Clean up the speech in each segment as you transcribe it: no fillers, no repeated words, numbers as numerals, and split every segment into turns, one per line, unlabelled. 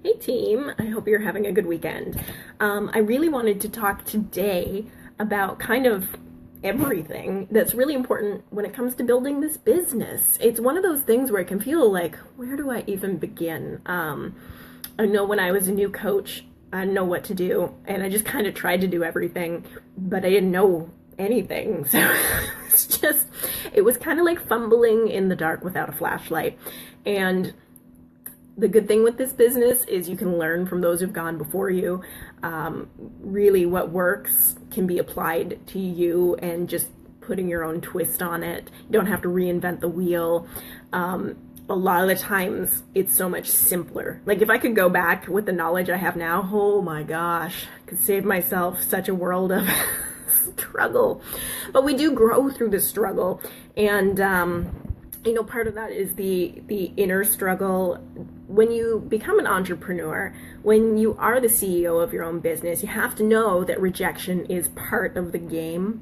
Hey team, I hope you're having a good weekend. I really wanted to talk today about kind of everything that's really important when it comes to building this business. It's one of those things where it can feel like, where do I even begin? I know when I was a new coach, I didn't know what to do, and I just kind of tried to do everything, but I didn't know anything. So it was kind of like fumbling in the dark without a flashlight. And the good thing with this business is you can learn from those who've gone before you. Really what works can be applied to you and just putting your own twist on it. You don't have to reinvent the wheel. A lot of the times it's so much simpler. Like if I could go back with the knowledge I have now, oh my gosh, I could save myself such a world of struggle. But we do grow through the struggle. And part of that is the inner struggle. When you become an entrepreneur, when you are the CEO of your own business, you have to know that rejection is part of the game.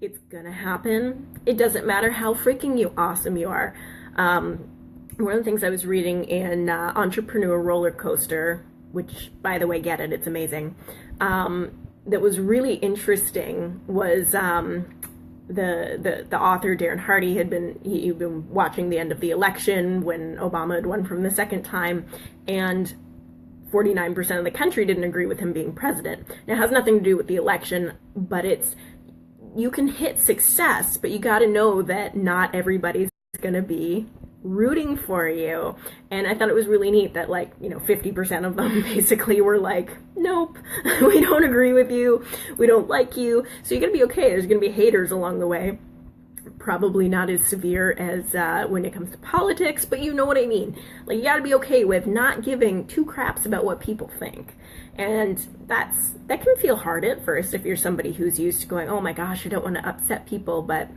It's gonna happen. It doesn't matter how freaking awesome you are. One of the things I was reading in Entrepreneur Roller Coaster, which, by the way, get it, it's amazing, that was really interesting was the author Darren Hardy he'd been watching the end of the election when Obama had won from the second time, and 49% of the country didn't agree with him being president. Now, it has nothing to do with the election, but you can hit success, but you got to know that not everybody's going to be rooting for you. And I thought it was really neat that 50% of them basically were like, nope, we don't agree with you, we don't like you. So you're gonna be okay. There's gonna be haters along the way, probably not as severe as when it comes to politics, but you know what I mean. Like, you gotta be okay with not giving two craps about what people think. And that can feel hard at first if you're somebody who's used to going, oh my gosh, I don't want to upset people. But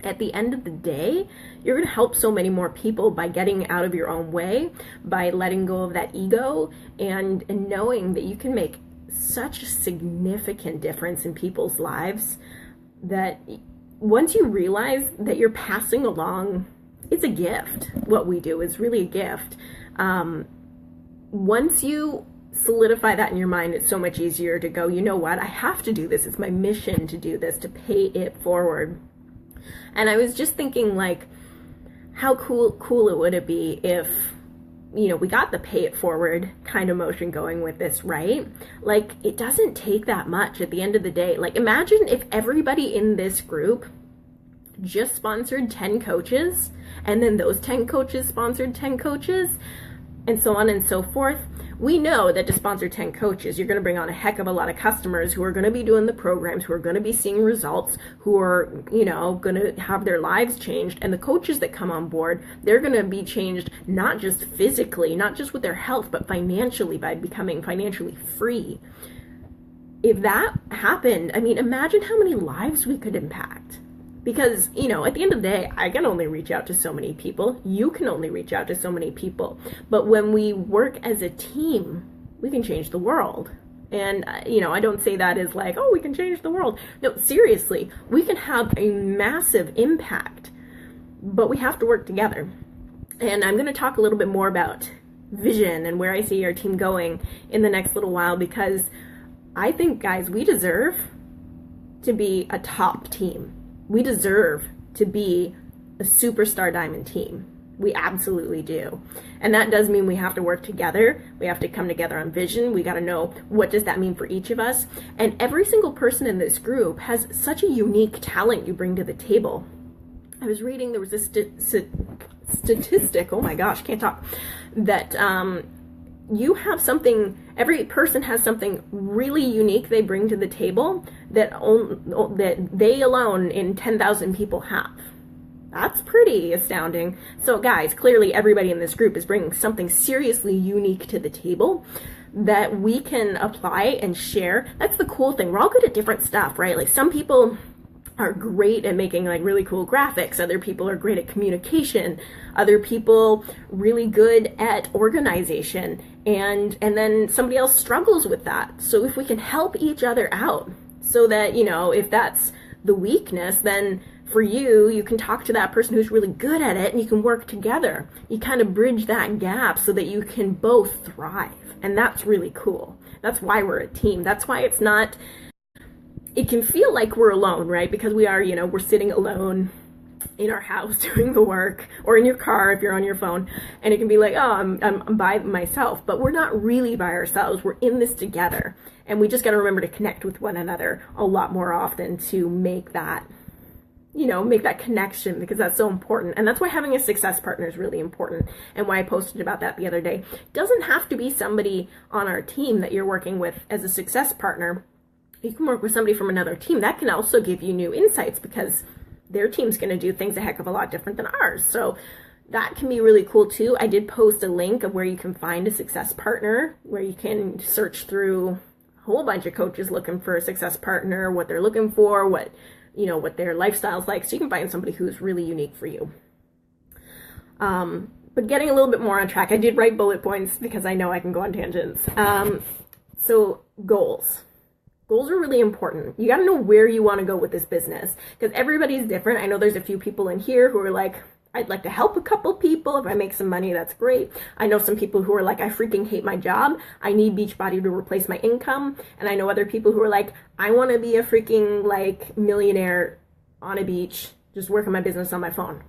at the end of the day, you're going to help so many more people by getting out of your own way, by letting go of that ego, and knowing that you can make such a significant difference in people's lives, that once you realize that you're passing along, it's a gift. What we do is really a gift. Once you solidify that in your mind, it's so much easier to go, you know what, I have to do this. It's my mission to do this, to pay it forward. And I was just thinking, how cool would it be if, we got the pay it forward kind of motion going with this, right? It doesn't take that much at the end of the day. Imagine if everybody in this group just sponsored 10 coaches, and then those 10 coaches sponsored 10 coaches, and so on and so forth. We know that to sponsor 10 coaches, you're going to bring on a heck of a lot of customers who are going to be doing the programs, who are going to be seeing results, who are, going to have their lives changed. And the coaches that come on board, they're going to be changed not just physically, not just with their health, but financially, by becoming financially free. If that happened, imagine how many lives we could impact. Because, at the end of the day, I can only reach out to so many people. You can only reach out to so many people. But when we work as a team, we can change the world. And, I don't say that as oh, we can change the world. No, seriously, we can have a massive impact, but we have to work together. And I'm going to talk a little bit more about vision and where I see our team going in the next little while, because I think, guys, we deserve to be a top team. We deserve to be a superstar diamond team. We absolutely do. And that does mean we have to work together. We have to come together on vision. We got to know, what does that mean for each of us? And every single person in this group has such a unique talent you bring to the table. I was reading, there was a statistic, oh my gosh, can't talk, that you have something, every person has something really unique they bring to the table that they alone in 10,000 people have. That's pretty astounding. So guys, clearly everybody in this group is bringing something seriously unique to the table that we can apply and share. That's the cool thing. We're all good at different stuff, right? Some people are great at making really cool graphics. Other people are great at communication. Other people really good at organization. And then somebody else struggles with that. So if we can help each other out, so that, if that's the weakness, then for you, you can talk to that person who's really good at it and you can work together. You kind of bridge that gap so that you can both thrive. And that's really cool. That's why we're a team. That's why it can feel like we're alone, right? Because we are, we're sitting alone in our house doing the work, or in your car if you're on your phone, and it can be like, oh, I'm by myself. But we're not really by ourselves. We're in this together. And we just got to remember to connect with one another a lot more often to make that connection, because that's so important. And that's why having a success partner is really important, and why I posted about that the other day. It doesn't have to be somebody on our team that you're working with as a success partner. You can work with somebody from another team. That can also give you new insights, because their team's going to do things a heck of a lot different than ours. So that can be really cool too. I did post a link of where you can find a success partner, where you can search through a whole bunch of coaches looking for a success partner, what they're looking for, what their lifestyle's like, so you can find somebody who's really unique for you. But getting a little bit more on track, I did write bullet points because I know I can go on tangents. So goals. Goals are really important. You got to know where you want to go with this business, because everybody's different. I know there's a few people in here who are like, I'd like to help a couple people. If I make some money, that's great. I know some people who are like, I freaking hate my job. I need Beachbody to replace my income. And I know other people who are like, I want to be a freaking like millionaire on a beach, just working my business on my phone.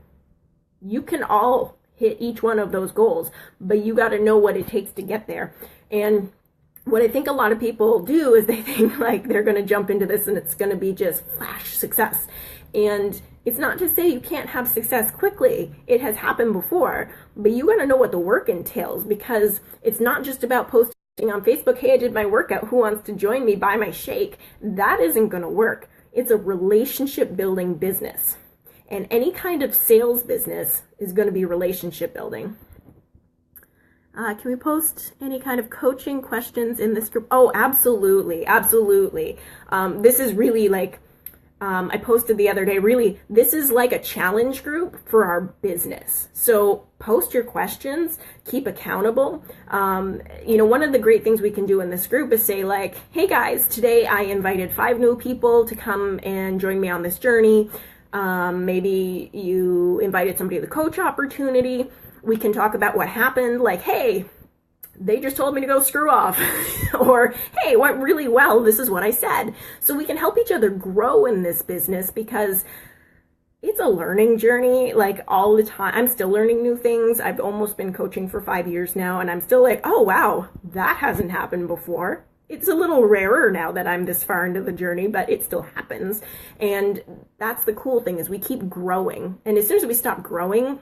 You can all hit each one of those goals, but you got to know what it takes to get there. And what I think a lot of people do is they think like they're going to jump into this and it's going to be just flash success. And it's not to say you can't have success quickly. It has happened before, but you got to know what the work entails, because it's not just about posting on Facebook, hey, I did my workout, who wants to join me, buy my shake? That isn't going to work. It's a relationship building business. And any kind of sales business is going to be relationship building. Can we post any kind of coaching questions in this group? Oh, absolutely. Absolutely. This is really like, I posted the other day, really, this is like a challenge group for our business. So post your questions, keep accountable. One of the great things we can do in this group is say like, hey guys, today I invited 5 new people to come and join me on this journey. Maybe you invited somebody to the coach opportunity. We can talk about what happened, like, hey, they just told me to go screw off. Or, hey, it went really well. This is what I said. So we can help each other grow in this business, because it's a learning journey, like all the time. I'm still learning new things. I've almost been coaching for 5 years now, and I'm still like, oh, wow, that hasn't happened before. It's a little rarer now that I'm this far into the journey, but it still happens. And that's the cool thing, is we keep growing. And as soon as we stop growing,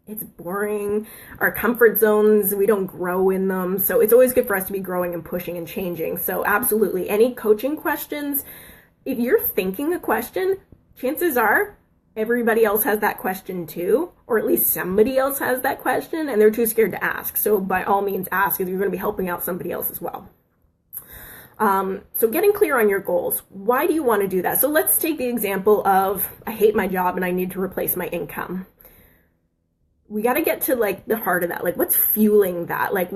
it's boring. Our comfort zones, we don't grow in them. So it's always good for us to be growing and pushing and changing. So absolutely, any coaching questions, if you're thinking a question, chances are everybody else has that question too, or at least somebody else has that question and they're too scared to ask. So by all means ask, if you're going to be helping out somebody else as well. So getting clear on your goals. Why do you want to do that? So let's take the example of, I hate my job and I need to replace my income. We got to get to like the heart of that. Like, what's fueling that? Like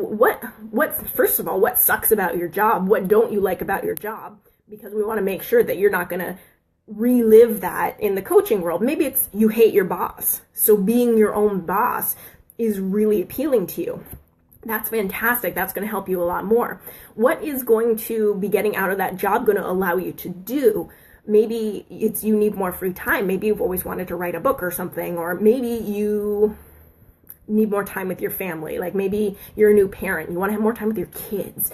first of all, what sucks about your job? What don't you like about your job? Because we want to make sure that you're not going to relive that in the coaching world. Maybe it's you hate your boss. So being your own boss is really appealing to you. That's fantastic. That's going to help you a lot more. What is going to be getting out of that job going to allow you to do? Maybe it's you need more free time. Maybe you've always wanted to write a book or something, or maybe you need more time with your family. Like maybe you're a new parent, you want to have more time with your kids.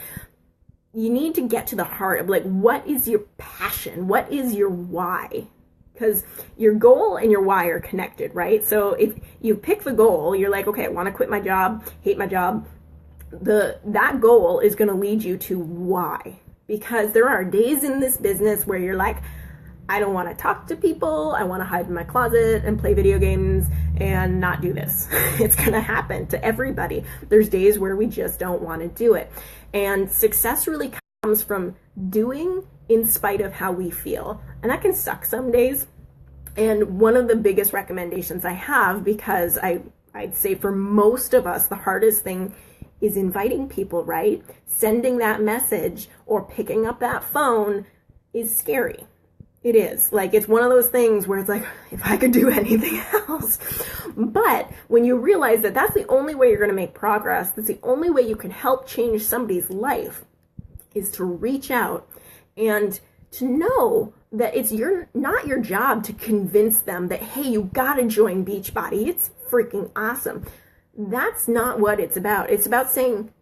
You need to get to the heart of like, what is your passion? What is your why? Because your goal and your why are connected, right? So if you pick the goal, you're like, okay, I want to quit my job, hate my job. That goal is going to lead you to why. Because there are days in this business where you're like, I don't want to talk to people. I want to hide in my closet and play video games and not do this. It's going to happen to everybody. There's days where we just don't want to do it. And success really comes from doing in spite of how we feel. And that can suck some days. And one of the biggest recommendations I have, because I'd say for most of us, the hardest thing is inviting people, right? Sending that message or picking up that phone is scary. It is. Like, it's one of those things where it's like, if I could do anything else. But when you realize that that's the only way you're going to make progress, that's the only way you can help change somebody's life, is to reach out and to know that it's not your job to convince them that, hey, you got to join Beachbody. It's freaking awesome. That's not what it's about. It's about saying,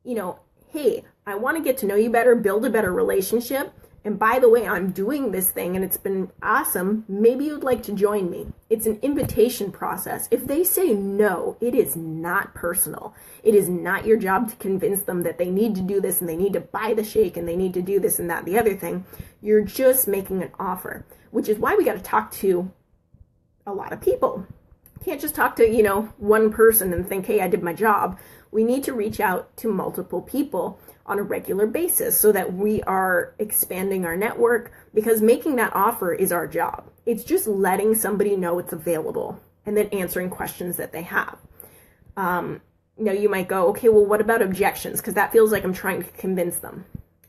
hey, I want to get to know you better, build a better relationship. And by the way, I'm doing this thing and it's been awesome. Maybe you'd like to join me. It's an invitation process. If they say no, it is not personal. It is not your job to convince them that they need to do this and they need to buy the shake and they need to do this and that, the other thing. You're just making an offer, which is why we got to talk to a lot of people. Can't just talk to, one person and think, hey, I did my job. We need to reach out to multiple people on a regular basis so that we are expanding our network, because making that offer is our job. It's just letting somebody know it's available and then answering questions that they have. You might go, okay, well, what about objections? Because that feels like I'm trying to convince them.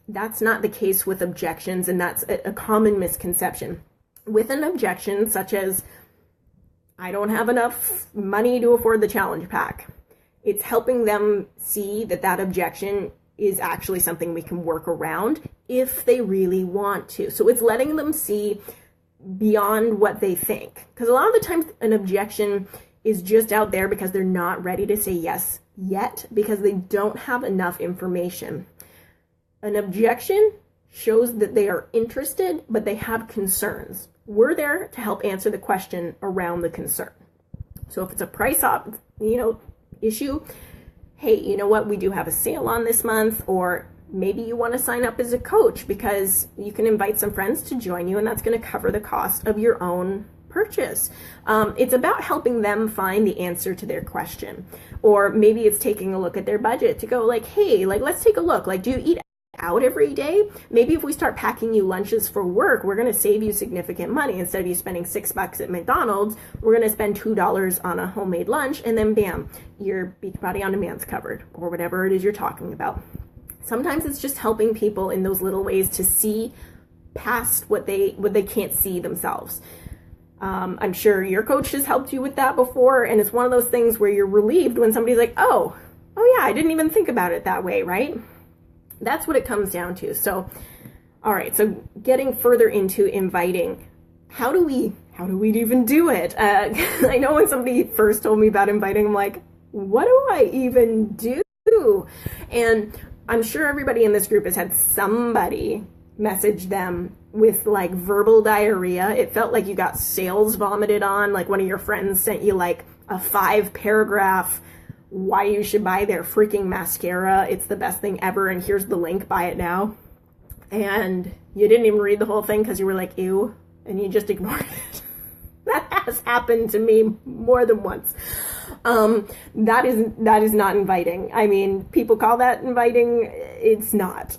That's not the case with objections, and that's a common misconception. With an objection, such as, I don't have enough money to afford the challenge pack, it's helping them see that that objection is actually something we can work around if they really want to. So it's letting them see beyond what they think. Because a lot of the times an objection is just out there because they're not ready to say yes yet, because they don't have enough information. An objection shows that they are interested, but they have concerns. We're there to help answer the question around the concern. So if it's a price issue, hey, you know what, we do have a sale on this month, or maybe you want to sign up as a coach because you can invite some friends to join you and that's going to cover the cost of your own purchase. It's about helping them find the answer to their question. Or maybe it's taking a look at their budget to go like, hey, let's take a look. Do you eat out every day? Maybe if we start packing you lunches for work, we're going to save you significant money. Instead of you spending $6 at McDonald's, we're going to spend $2 on a homemade lunch, and then bam, your Beachbody on Demand's covered, or whatever it is you're talking about. Sometimes it's just helping people in those little ways to see past what they can't see themselves. I'm sure your coach has helped you with that before, and it's one of those things where you're relieved when somebody's like, oh yeah, I didn't even think about it that way, right? That's what it comes down to. So, all right, so getting further into inviting, how do we even do it? I know when somebody first told me about inviting, I'm like, what do I even do? And I'm sure everybody in this group has had somebody message them with verbal diarrhea. It felt like you got sales vomited on, like one of your friends sent you a 5-paragraph why you should buy their freaking mascara. It's the best thing ever, and here's the link, buy it now. And you didn't even read the whole thing because you were like, ew, and you just ignored it. That has happened to me more than once. That is not inviting. I mean, people call that inviting. It's not.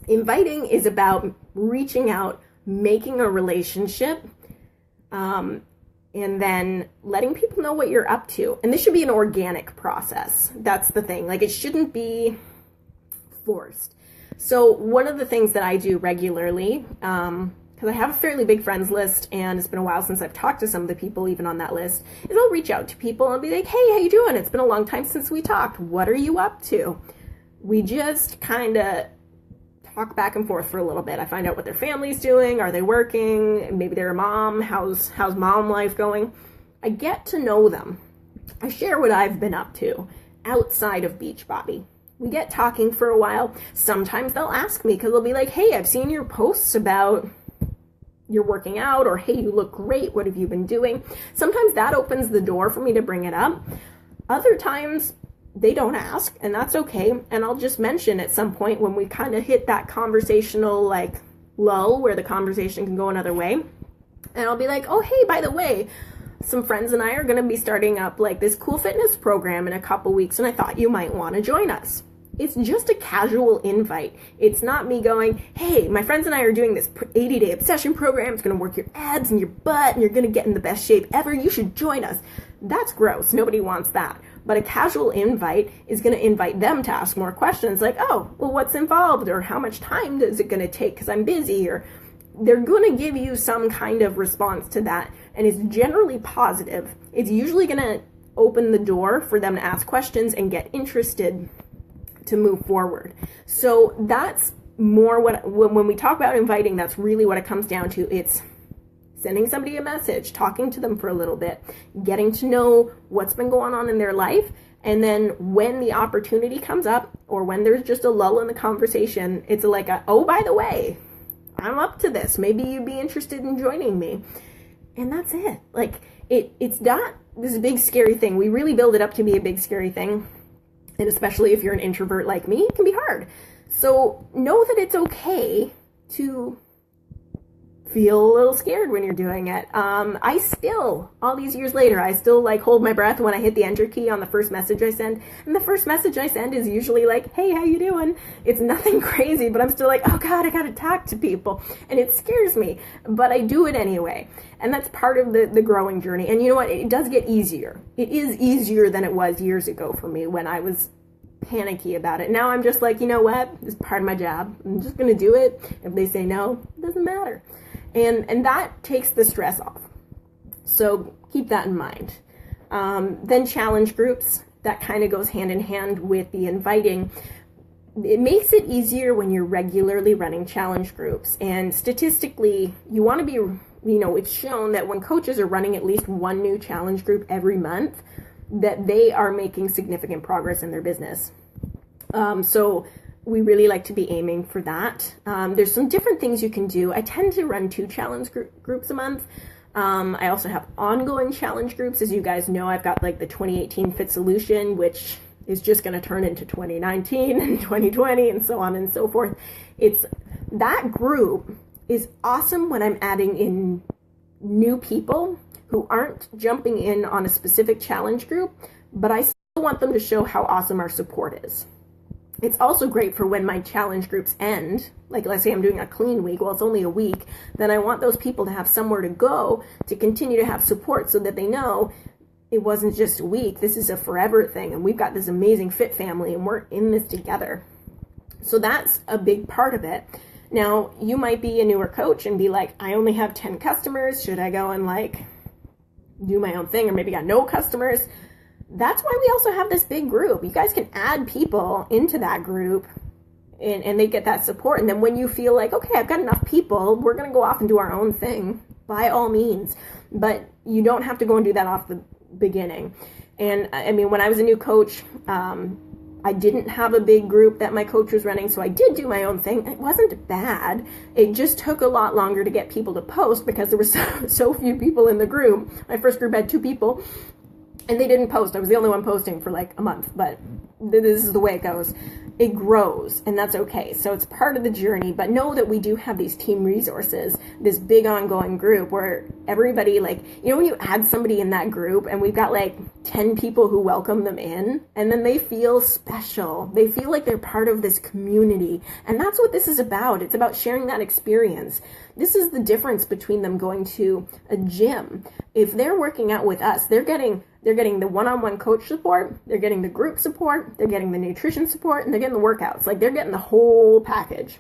Inviting is about reaching out, making a relationship, and then letting people know what you're up to. And this should be an organic process. That's the thing. It shouldn't be forced. So one of the things that I do regularly, because I have a fairly big friends list, and it's been a while since I've talked to some of the people even on that list, is I'll reach out to people and be like, hey, how you doing? It's been a long time since we talked. What are you up to? We just kind of talk back and forth for a little bit. I find out what their family's doing. Are they working? Maybe they're a mom. How's mom life going? I get to know them. I share what I've been up to outside of Beachbody. We get talking for a while. Sometimes they'll ask me because they'll be like, hey, I've seen your posts about you're working out, or hey, you look great. What have you been doing? Sometimes that opens the door for me to bring it up. Other times they don't ask, and that's okay. And I'll just mention at some point when we kind of hit that conversational lull where the conversation can go another way. And I'll be like, oh, hey, by the way, some friends and I are going to be starting up this cool fitness program in a couple weeks, and I thought you might want to join us. It's just a casual invite. It's not me going, hey, my friends and I are doing this 80-day obsession program. It's going to work your abs and your butt, and you're going to get in the best shape ever. You should join us. That's gross. Nobody wants that. But a casual invite is going to invite them to ask more questions like, oh, well, what's involved? Or how much time is it going to take because I'm busy? Or they're going to give you some kind of response to that, and it's generally positive. It's usually going to open the door for them to ask questions and get interested to move forward. So that's more when we talk about inviting, that's really what it comes down to. It's sending somebody a message, talking to them for a little bit, getting to know what's been going on in their life, and then when the opportunity comes up, or when there's just a lull in the conversation, it's like, oh, by the way, I'm up to this. Maybe you'd be interested in joining me. And that's it. Like, it's not this big scary thing. We really build it up to be a big scary thing. And especially if you're an introvert like me, it can be hard. So know that it's okay to feel a little scared when you're doing it. I still, all these years later, I still like hold my breath when I hit the enter key on the first message I send. And the first message I send is usually like, hey, how you doing? It's nothing crazy, but I'm still like, oh God, I gotta talk to people. And it scares me, but I do it anyway. And that's part of the growing journey. And you know what? It does get easier. It is easier than it was years ago for me when I was panicky about it. Now I'm just like, you know what? It's part of my job. I'm just gonna do it. If they say no, it doesn't matter. And that takes the stress off. So keep that in mind. Then challenge groups, that kind of goes hand in hand with the inviting. It makes it easier when you're regularly running challenge groups. And statistically, you want to be, it's shown that when coaches are running at least one new challenge group every month, that they are making significant progress in their business. So we really like to be aiming for that. There's some different things you can do. I tend to run 2 challenge groups a month. I also have ongoing challenge groups. As you guys know, I've got like the 2018 Fit Solution, which is just going to turn into 2019 and 2020 and so on and so forth. That group is awesome when I'm adding in new people who aren't jumping in on a specific challenge group, but I still want them to show how awesome our support is. It's also great for when my challenge groups end, like let's say I'm doing a clean week, well, it's only a week, then I want those people to have somewhere to go to continue to have support so that they know it wasn't just a week, this is a forever thing, and we've got this amazing fit family and we're in this together. So that's a big part of it. Now, you might be a newer coach and be like, I only have 10 customers, should I go and like do my own thing, or maybe got no customers? That's why we also have this big group. You guys can add people into that group and they get that support. And then when you feel like, okay, I've got enough people, we're going to go off and do our own thing, by all means. But you don't have to go and do that off the beginning. And I mean, when I was a new coach, I didn't have a big group that my coach was running, so I did do my own thing. It wasn't bad. It just took a lot longer to get people to post because there were so few people in the group. My first group had 2 people. And they didn't post. I was the only one posting for like a month, but this is the way it goes. It grows, and that's okay. So it's part of the journey, but know that we do have these team resources, this big ongoing group where everybody, like, when you add somebody in that group and we've got like 10 people who welcome them in, and then they feel special. They feel like they're part of this community. And that's what this is about. It's about sharing that experience. This is the difference between them going to a gym. If they're working out with us, they're getting the one-on-one coach support, they're getting the group support, they're getting the nutrition support, and they're getting the workouts. Like, they're getting the whole package.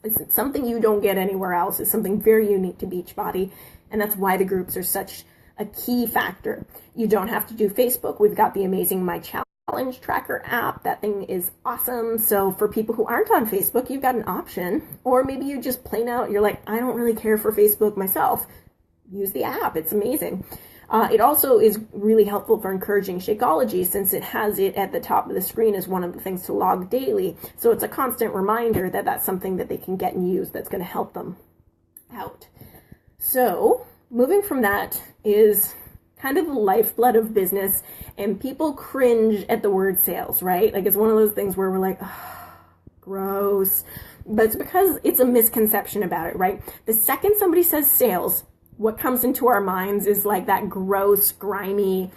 It's something you don't get anywhere else. It's something very unique to Beachbody, and that's why the groups are such a key factor. You don't have to do Facebook. We've got the amazing My Challenge Tracker app. That thing is awesome. So for people who aren't on Facebook, you've got an option. Or maybe you just plain out, you're like, I don't really care for Facebook myself. Use the app. It's amazing. It also is really helpful for encouraging Shakeology, since it has it at the top of the screen as one of the things to log daily. So it's a constant reminder that that's something that they can get and use that's going to help them out. So moving from that is kind of the lifeblood of business, and people cringe at the word sales, right? Like, it's one of those things where we're like, oh, gross. But it's because it's a misconception about it, right? The second somebody says sales, what comes into our minds is like that gross, grimy,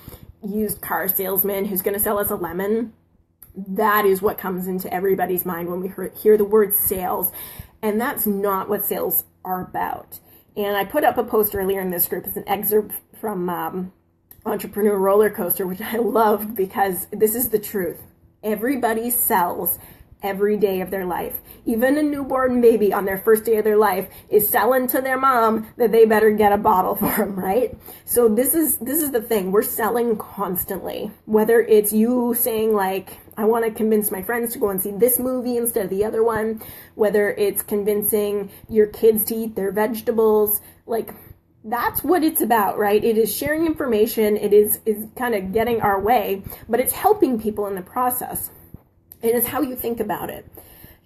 used car salesman who's going to sell us a lemon. That is what comes into everybody's mind when we hear the word sales. And that's not what sales are about. And I put up a post earlier in this group. It's an excerpt from Entrepreneur Roller Coaster, which I loved because this is the truth. Everybody sells every day of their life. Even a newborn baby on their first day of their life is selling to their mom that they better get a bottle for them, right? So this is the thing. We're selling constantly. Whether it's you saying like, I want to convince my friends to go and see this movie instead of the other one, whether it's convincing your kids to eat their vegetables, like that's what it's about, right? It is sharing information. It is kind of getting our way, but it's helping people in the process. It is how you think about it.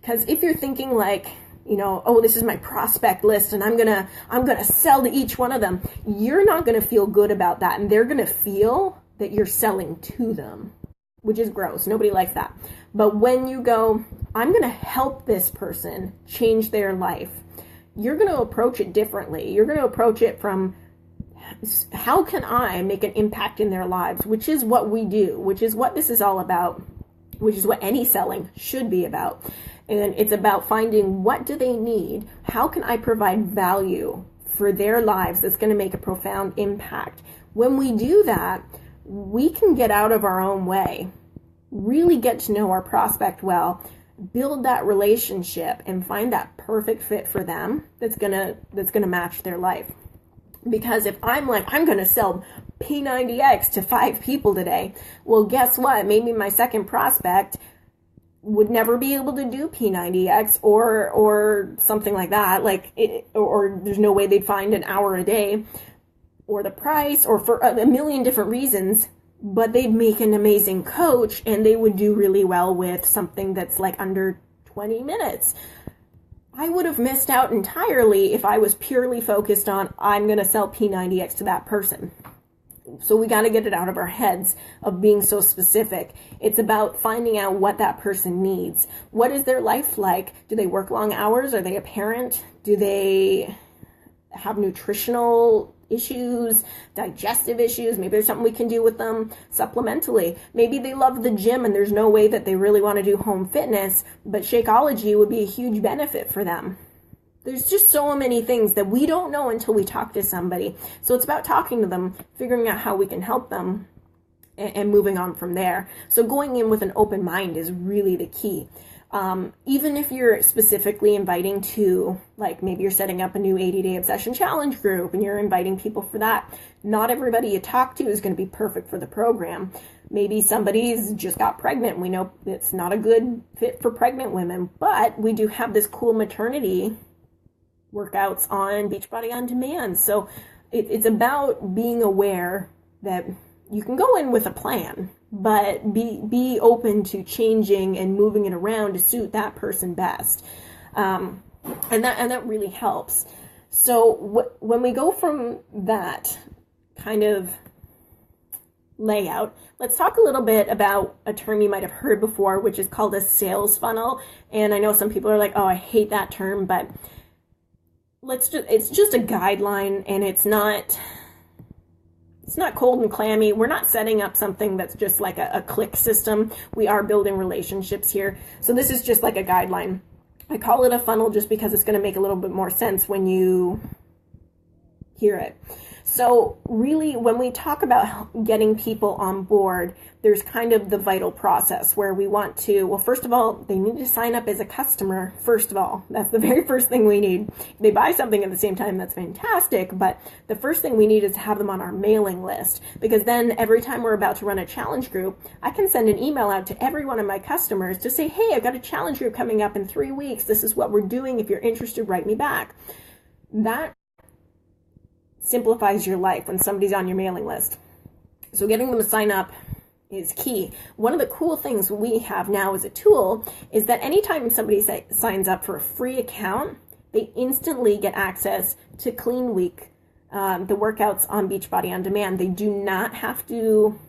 Because if you're thinking like, you know, oh, this is my prospect list and I'm gonna sell to each one of them, you're not gonna feel good about that, and they're gonna feel that you're selling to them, which is gross. Nobody likes that. But when you go, I'm gonna help this person change their life, you're gonna approach it differently. You're gonna approach it from, how can I make an impact in their lives, which is what we do, which is what this is all about, which is what any selling should be about. And it's about finding, what do they need? How can I provide value for their lives that's going to make a profound impact? When we do that, we can get out of our own way, really get to know our prospect well, build that relationship, and find that perfect fit for them that's gonna match their life. Because if I'm like, I'm going to sell P90X to 5 people today, well, guess what? Maybe my second prospect would never be able to do P90X or something like that. Or there's no way they'd find an hour a day, or the price, or for a million different reasons, but they'd make an amazing coach and they would do really well with something that's like under 20 minutes. I would have missed out entirely if I was purely focused on, I'm going to sell P90X to that person. So we got to get it out of our heads of being so specific. It's about finding out what that person needs. What is their life like? Do they work long hours? Are they a parent? Do they have nutritional issues, digestive issues? Maybe there's something we can do with them supplementally. Maybe they love the gym and there's no way that they really want to do home fitness, but Shakeology would be a huge benefit for them. There's just so many things that we don't know until we talk to somebody. So it's about talking to them, figuring out how we can help them, and moving on from there. So going in with an open mind is really the key. Even if you're specifically inviting to, like maybe you're setting up a new 80-day obsession challenge group and you're inviting people for that, not everybody you talk to is going to be perfect for the program. Maybe somebody's just got pregnant. We know it's not a good fit for pregnant women, but we do have this cool maternity workouts on Beachbody on demand. So it's about being aware that you can go in with a plan, but be open to changing and moving it around to suit that person best. And that really helps. So when we go from that kind of layout, let's talk a little bit about a term you might have heard before, which is called a sales funnel. And I know some people are like, oh, I hate that term, but it's just a guideline, and it's not cold and clammy. We're not setting up something that's just like a click system. We are building relationships here. So this is just like a guideline. I call it a funnel just because it's going to make a little bit more sense when you hear it. So really, when we talk about getting people on board, there's kind of the vital process where we want to, well, first of all, they need to sign up as a customer. First of all, that's the very first thing we need. If they buy something at the same time, that's fantastic. But the first thing we need is to have them on our mailing list, because then every time we're about to run a challenge group, I can send an email out to every one of my customers to say, hey, I've got a challenge group coming up in 3 weeks. This is what we're doing. If you're interested, write me back. That simplifies your life when somebody's on your mailing list. So getting them to sign up is key. One of the cool things we have now as a tool is that anytime somebody signs up for a free account, they instantly get access to Clean Week, the workouts on Beachbody on Demand. They do not have to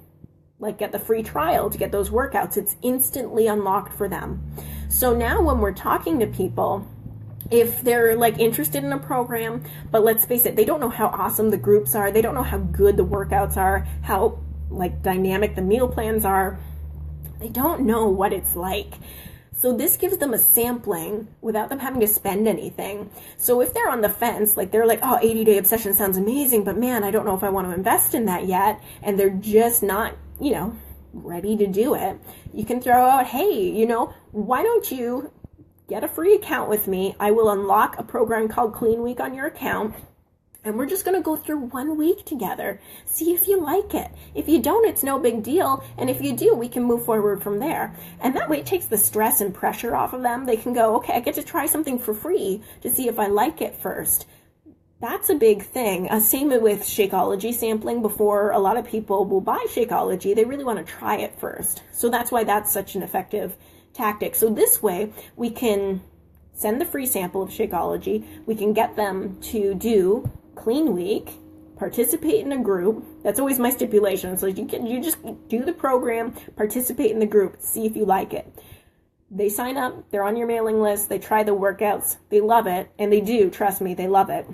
get the free trial to get those workouts. It's instantly unlocked for them. So now when we're talking to people, if they're interested in a program, but let's face it, they don't know how awesome the groups are, they don't know how good the workouts are, how dynamic the meal plans are, they don't know what it's like. So this gives them a sampling without them having to spend anything. So if they're on the fence, they're like, oh, 80-day obsession sounds amazing, but man, I don't know if I want to invest in that yet, and they're just not, ready to do it, you can throw out, hey, why don't you get a free account with me? I will unlock a program called Clean Week on your account. And we're just going to go through 1 week together. See if you like it. If you don't, it's no big deal. And if you do, we can move forward from there. And that way it takes the stress and pressure off of them. They can go, okay, I get to try something for free to see if I like it first. That's a big thing. Same with Shakeology sampling. Before a lot of people will buy Shakeology, they really want to try it first. So that's why that's such an effective tactic. So this way we can send the free sample of Shakeology. We can get them to do Clean Week, participate in a group. That's always my stipulation. So you just do the program, participate in the group, see if you like it. They sign up, they're on your mailing list, they try the workouts, they love it, and they do, trust me, they love it.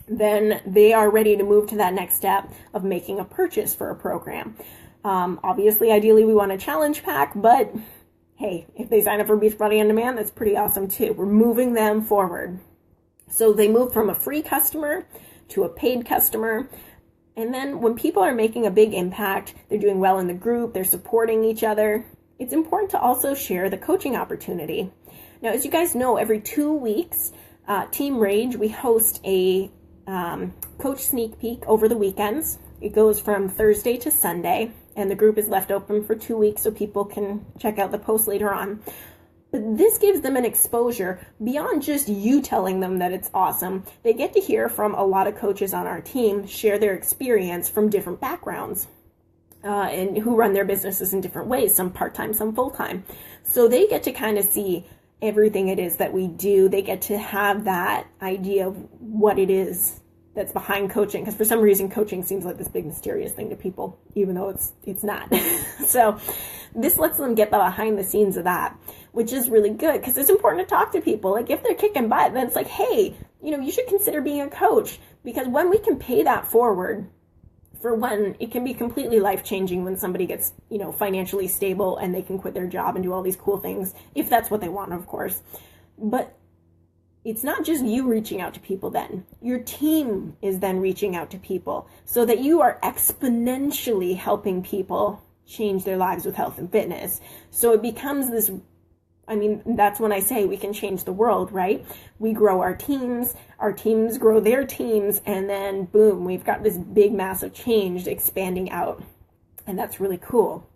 Then they are ready to move to that next step of making a purchase for a program. Obviously, ideally, we want a challenge pack, but hey, if they sign up for Beachbody On Demand, that's pretty awesome too. We're moving them forward. So they move from a free customer to a paid customer. And then when people are making a big impact, they're doing well in the group, they're supporting each other, it's important to also share the coaching opportunity. Now, as you guys know, every 2 weeks, Team Rage, we host a coach sneak peek over the weekends. It goes from Thursday to Sunday, and the group is left open for 2 weeks so people can check out the post later on. But this gives them an exposure beyond just you telling them that it's awesome. They get to hear from a lot of coaches on our team share their experience from different backgrounds and who run their businesses in different ways, some part-time, some full-time. So they get to kind of see everything it is that we do. They get to have that idea of what it is that's behind coaching, because for some reason coaching seems like this big mysterious thing to people, even though it's not. So this lets them get the behind the scenes of that, which is really good, because it's important to talk to people. Like if they're kicking butt, then it's like, hey, you should consider being a coach, because when we can pay that forward, for one, it can be completely life-changing when somebody gets, financially stable and they can quit their job and do all these cool things, if that's what they want, of course. But it's not just you reaching out to people then. Your team is then reaching out to people so that you are exponentially helping people change their lives with health and fitness. So it becomes this, that's when I say we can change the world, right? We grow our teams grow their teams, and then boom, we've got this big, massive change expanding out. And that's really cool.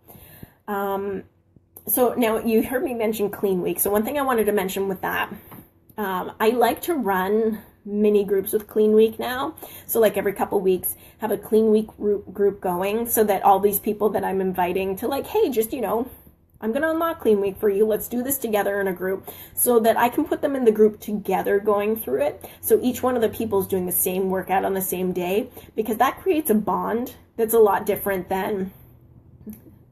So now you heard me mention Clean Week. So one thing I wanted to mention with that, I like to run mini groups with Clean Week now. So like every couple weeks, have a Clean Week group going so that all these people that I'm inviting to hey, just, I'm going to unlock Clean Week for you. Let's do this together in a group so that I can put them in the group together going through it. So each one of the people is doing the same workout on the same day, because that creates a bond that's a lot different than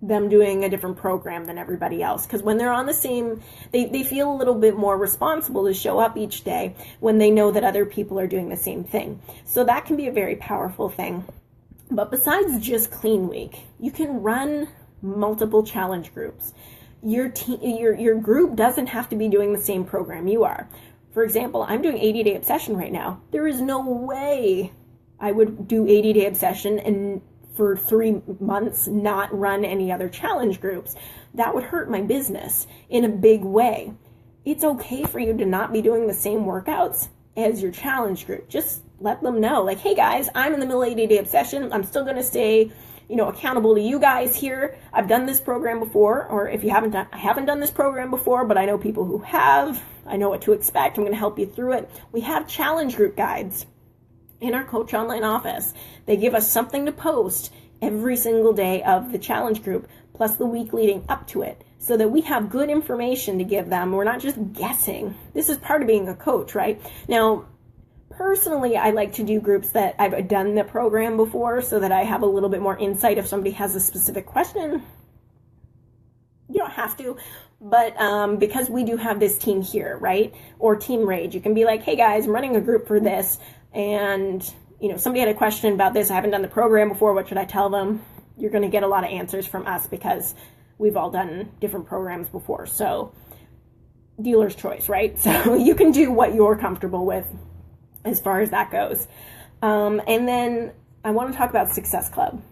them doing a different program than everybody else. Because when they're on the same, they feel a little bit more responsible to show up each day when they know that other people are doing the same thing. So that can be a very powerful thing. But besides just Clean Week, you can run multiple challenge groups. Your group doesn't have to be doing the same program you are. For example, I'm doing 80-day obsession right now. There is no way I would do 80-day obsession and for 3 months not run any other challenge groups. That would hurt my business in a big way. It's okay for you to not be doing the same workouts as your challenge group. Just let them know, hey guys, I'm in the middle of 80-day obsession. I'm still going to stay accountable to you guys here. I've done this program before, or if you I haven't done this program before, but I know people who have. I know what to expect. I'm going to help you through it. We have challenge group guides in our Coach Online office. They give us something to post every single day of the challenge group, plus the week leading up to it, so that we have good information to give them. We're not just guessing. This is part of being a coach, right? Now, personally, I like to do groups that I've done the program before so that I have a little bit more insight if somebody has a specific question. You don't have to, but because we do have this team here, right? Or Team Rage, you can be like, hey guys, I'm running a group for this, and somebody had a question about this. I haven't done the program before. What should I tell them? You're going to get a lot of answers from us because we've all done different programs before. So dealer's choice, right? So you can do what you're comfortable with as far as that goes. And then I want to talk about Success Club.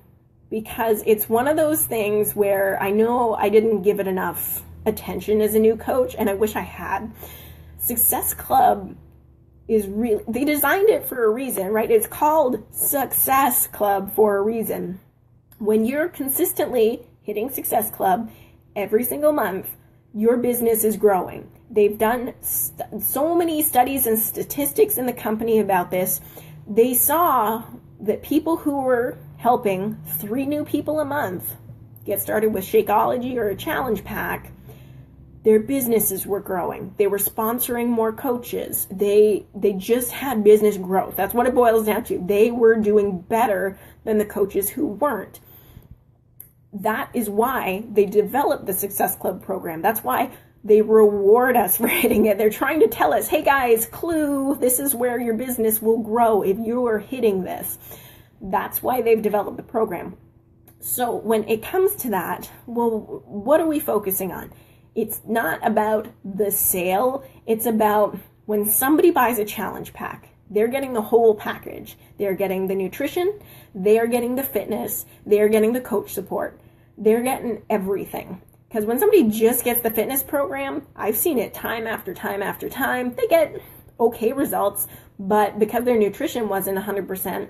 because it's one of those things where I know I didn't give it enough attention as a new coach, and I wish I had. Success Club is really, they designed it for a reason, right? It's called Success Club for a reason. When you're consistently hitting Success Club every single month, your business is growing. They've done so many studies and statistics in the company about this. They saw that people who were helping 3 new people a month get started with Shakeology or a challenge pack, their businesses were growing. They were sponsoring more coaches. They just had business growth. That's what it boils down to. They were doing better than the coaches who weren't. That is why they developed the Success Club program. That's why they reward us for hitting it. They're trying to tell us, hey guys, clue, this is where your business will grow if you are hitting this. That's why they've developed the program. So when it comes to that, well, what are we focusing on? It's not about the sale. It's about when somebody buys a challenge pack, they're getting the whole package. They're getting the nutrition, they're getting the fitness, they're getting the coach support. They're getting everything. Because when somebody just gets the fitness program, I've seen it time after time after time. They get okay results, but because their nutrition wasn't 100%,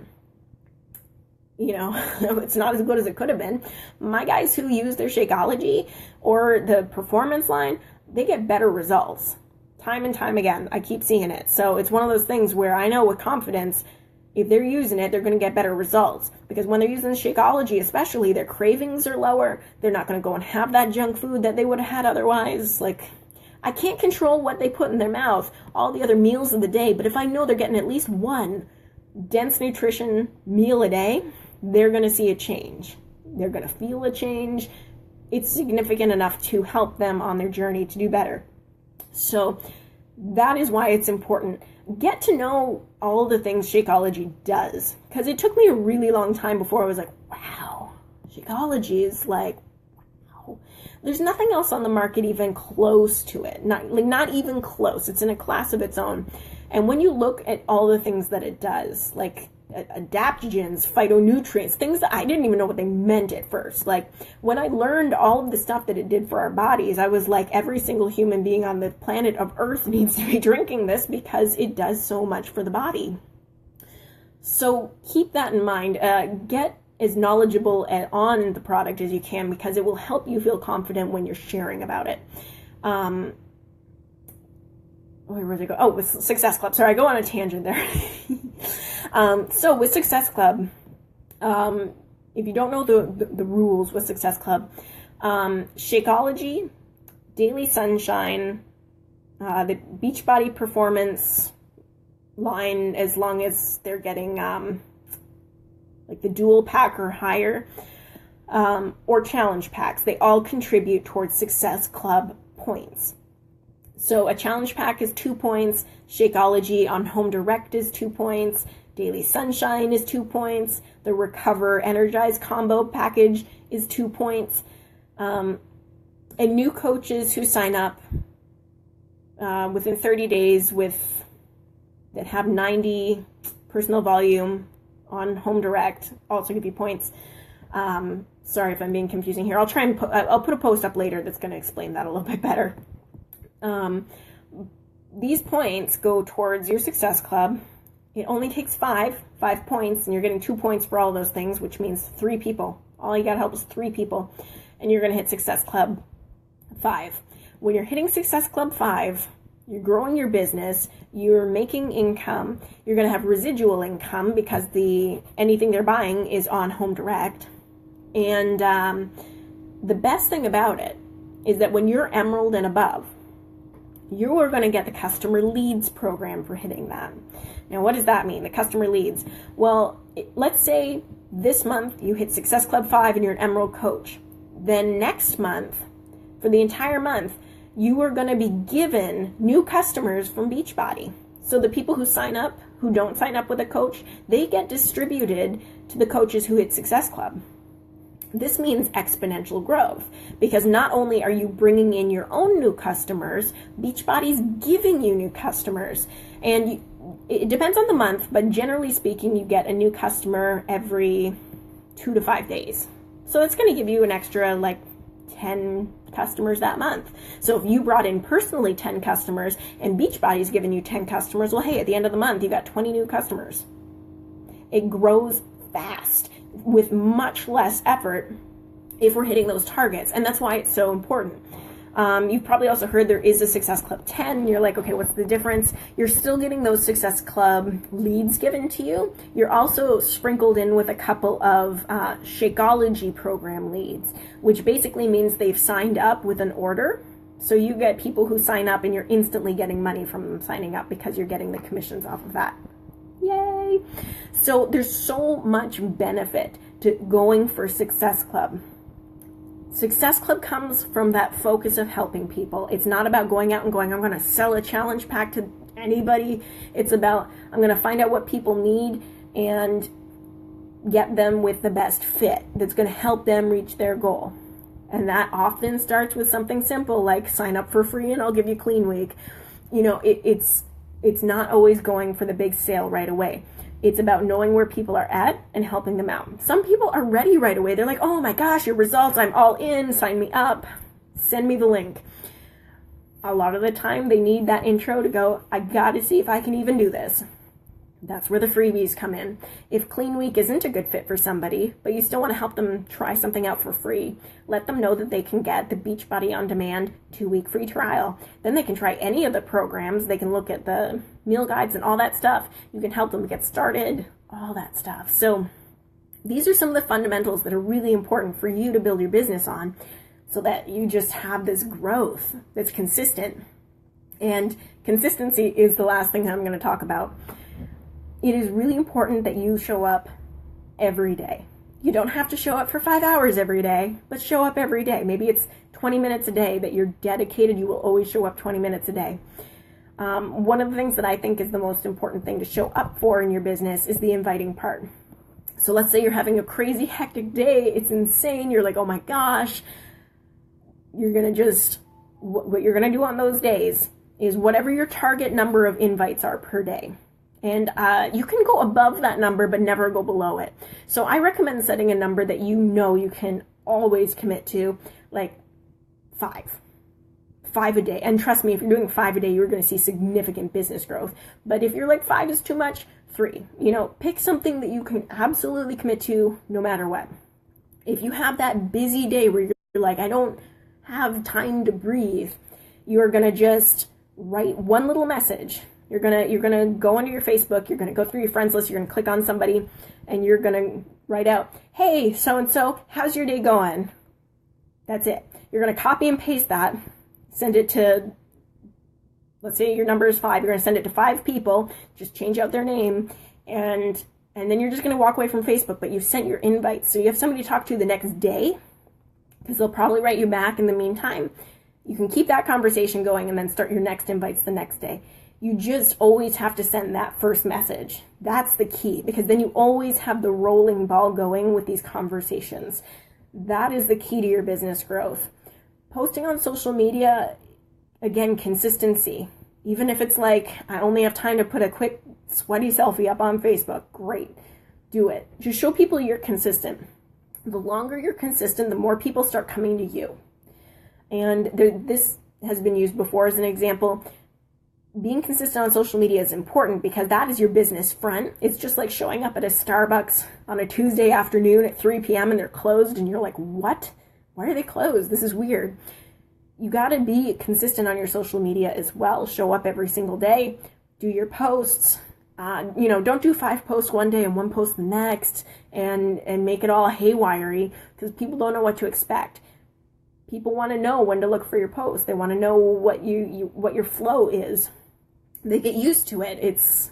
it's not as good as it could have been. My guys who use their Shakeology or the performance line, they get better results. Time and time again, I keep seeing it. So it's one of those things where I know with confidence, if they're using it, they're going to get better results. Because when they're using Shakeology, especially, their cravings are lower. They're not going to go and have that junk food that they would have had otherwise. Like, I can't control what they put in their mouth, all the other meals of the day. But if I know they're getting at least one dense nutrition meal a day, they're going to see a change. They're going to feel a change. It's significant enough to help them on their journey to do better. So that is why it's important. Get to know all the things Shakeology does. Because it took me a really long time before I was like, wow, Shakeology is like, wow. There's nothing else on the market even close to it. Not even close. It's in a class of its own. And when you look at all the things that it does, like adaptogens, phytonutrients, things that I didn't even know what they meant at first. Like when I learned all of the stuff that it did for our bodies, I was like, every single human being on the planet of Earth needs to be drinking this because it does so much for the body. So keep that in mind. Get as knowledgeable on the product as you can because it will help you feel confident when you're sharing about it. Where did I go? Oh, with Success Club. Sorry, I go on a tangent there. So with Success Club, if you don't know the rules with Success Club, Shakeology, Daily Sunshine, the Beachbody Performance line, as long as they're getting like the dual pack or higher, or challenge packs, they all contribute towards Success Club points. So a challenge pack is 2 points, Shakeology on Home Direct is 2 points, Daily Sunshine is 2 points, the Recover Energize combo package is 2 points, and new coaches who sign up within 30 days that have 90 personal volume on Home Direct also give you points. Sorry if I'm being confusing here. I'll try and I'll put a post up later that's going to explain that a little bit better. These points go towards your Success Club. It only takes 5 points, and you're getting 2 points for all those things, which means 3 people. All you got to help is 3 people, and you're going to hit Success Club 5. When you're hitting Success Club 5, you're growing your business, you're making income, you're going to have residual income because anything they're buying is on Home Direct. And the best thing about it is that when you're Emerald and above, you are going to get the customer leads program for hitting that. Now, what does that mean, the customer leads? Well, let's say this month you hit Success Club 5 and you're an Emerald coach. Then next month, for the entire month, you are going to be given new customers from Beachbody. So the people who sign up, who don't sign up with a coach, they get distributed to the coaches who hit Success Club. This means exponential growth because not only are you bringing in your own new customers, Beachbody's giving you new customers. And it depends on the month, but generally speaking, you get a new customer every 2 to 5 days. So that's going to give you an extra like 10 customers that month. So if you brought in personally 10 customers and Beachbody's given you 10 customers, well, hey, at the end of the month, you got 20 new customers. It grows fast with much less effort if we're hitting those targets. And that's why it's so important. You've probably also heard there is a Success Club 10. You're like, okay, what's the difference? You're still getting those Success Club leads given to you. You're also sprinkled in with a couple of Shakeology program leads, which basically means they've signed up with an order. So you get people who sign up and you're instantly getting money from them signing up because you're getting the commissions off of that. Yay! So there's so much benefit to going for Success Club. Success Club comes from that focus of helping people. It's not about going out and going, I'm going to sell a challenge pack to anybody. It's about, I'm going to find out what people need and get them with the best fit that's going to help them reach their goal. And that often starts with something simple like sign up for free and I'll give you Clean Week. You know, it's not always going for the big sale right away. It's about knowing where people are at and helping them out. Some people are ready right away. They're like, oh my gosh, your results, I'm all in, sign me up, send me the link. A lot of the time they need that intro to go, I gotta see if I can even do this. That's where the freebies come in. If Clean Week isn't a good fit for somebody, but you still want to help them try something out for free, let them know that they can get the Beachbody On Demand 2-week free trial. Then they can try any of the programs. They can look at the meal guides and all that stuff. You can help them get started, all that stuff. So these are some of the fundamentals that are really important for you to build your business on so that you just have this growth that's consistent. And consistency is the last thing I'm going to talk about. It is really important that you show up every day. You don't have to show up for 5 hours every day, but show up every day. Maybe it's 20 minutes a day that you're dedicated. You will always show up 20 minutes a day. One of the things that I think is the most important thing to show up for in your business is the inviting part. So let's say you're having a crazy hectic day. It's insane. You're like, oh my gosh. You're going to just, what you're going to do on those days is whatever your target number of invites are per day. And you can go above that number, but never go below it. So I recommend setting a number that you know you can always commit to, like 5. 5 a day. And trust me, if you're doing 5 a day, you're going to see significant business growth. But if you're like 5 is too much, 3. You know, pick something that you can absolutely commit to no matter what. If you have that busy day where you're like, I don't have time to breathe, you're going to just write one little message. You're gonna go onto your Facebook, you're gonna go through your friends list, you're gonna click on somebody, and you're gonna write out, hey, so-and-so, how's your day going? That's it. You're gonna copy and paste that, send it to, let's say your number is 5, you're gonna send it to 5 people, just change out their name, and then you're just gonna walk away from Facebook, but you've sent your invites. So you have somebody to talk to the next day, because they'll probably write you back in the meantime. You can keep that conversation going and then start your next invites the next day. You just always have to send that first message. That's the key, because then you always have the rolling ball going with these conversations. That is the key to your business growth. Posting on social media, again, consistency. Even if it's like, I only have time to put a quick sweaty selfie up on Facebook, great. Do it. Just show people you're consistent. The longer you're consistent, the more people start coming to you. And this has been used before as an example. Being consistent on social media is important because that is your business front. It's just like showing up at a Starbucks on a Tuesday afternoon at 3 p.m. and they're closed and you're like, what? Why are they closed? This is weird. You got to be consistent on your social media as well. Show up every single day. Do your posts. Don't do 5 posts one day and 1 post the next and make it all haywire-y because people don't know what to expect. People want to know when to look for your posts. They want to know what your flow is. They get used to it. It's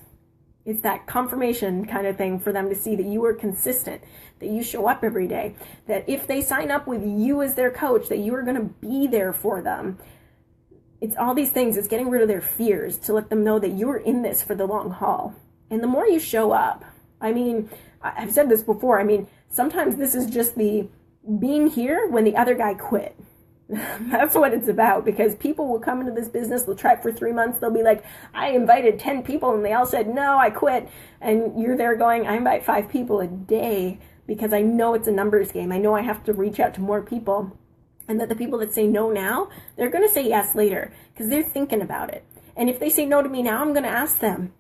that confirmation kind of thing for them to see that you are consistent, that you show up every day, that if they sign up with you as their coach, that you are going to be there for them. It's all these things. It's getting rid of their fears to let them know that you're in this for the long haul. And the more you show up, I mean, I've said this before, sometimes this is just the being here when the other guy quit. That's what it's about, because people will come into this business, they'll try it for 3 months, they'll be like, I invited 10 people and they all said, no, I quit. And you're there going, I invite 5 people a day. because I know it's a numbers game. I know I have to reach out to more people, and that the people that say no now, they're going to say yes later because they're thinking about it. And if they say no to me now, I'm going to ask them,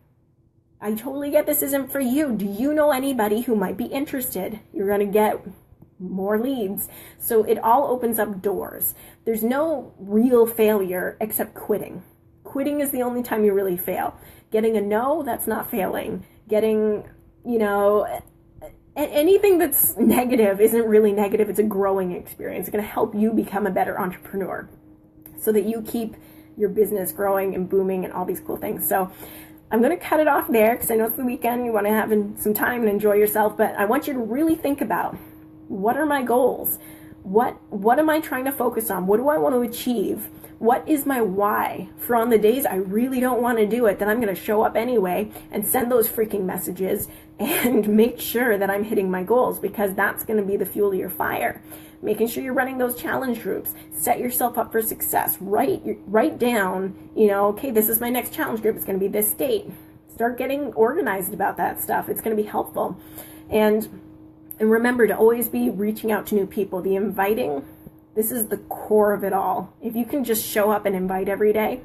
I totally get this isn't for you. Do you know anybody who might be interested? You're going to get more leads. So it all opens up doors. There's no real failure except quitting. Quitting is the only time you really fail. Getting a no, that's not failing. Getting, anything that's negative isn't really negative. It's a growing experience. It's going to help you become a better entrepreneur so that you keep your business growing and booming and all these cool things. So I'm going to cut it off there because I know it's the weekend. You want to have some time and enjoy yourself. But I want you to really think about, what are my goals? What am I trying to focus on? What do I want to achieve? What is my why for on the days I really don't want to do it, that I'm going to show up anyway and send those freaking messages and make sure that I'm hitting my goals, because that's going to be the fuel to your fire. Making sure you're running those challenge groups. Set yourself up for success. Write down, okay, this is my next challenge group. It's going to be this date. Start getting organized about that stuff. It's going to be helpful. And remember to always be reaching out to new people. The inviting, this is the core of it all. If you can just show up and invite every day,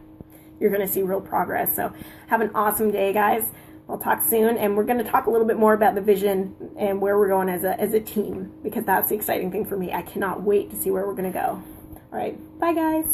you're going to see real progress. So have an awesome day, guys. We'll talk soon, and we're going to talk a little bit more about the vision and where we're going as a team, because that's the exciting thing for me. I cannot wait to see where we're going to go. All right. Bye, guys.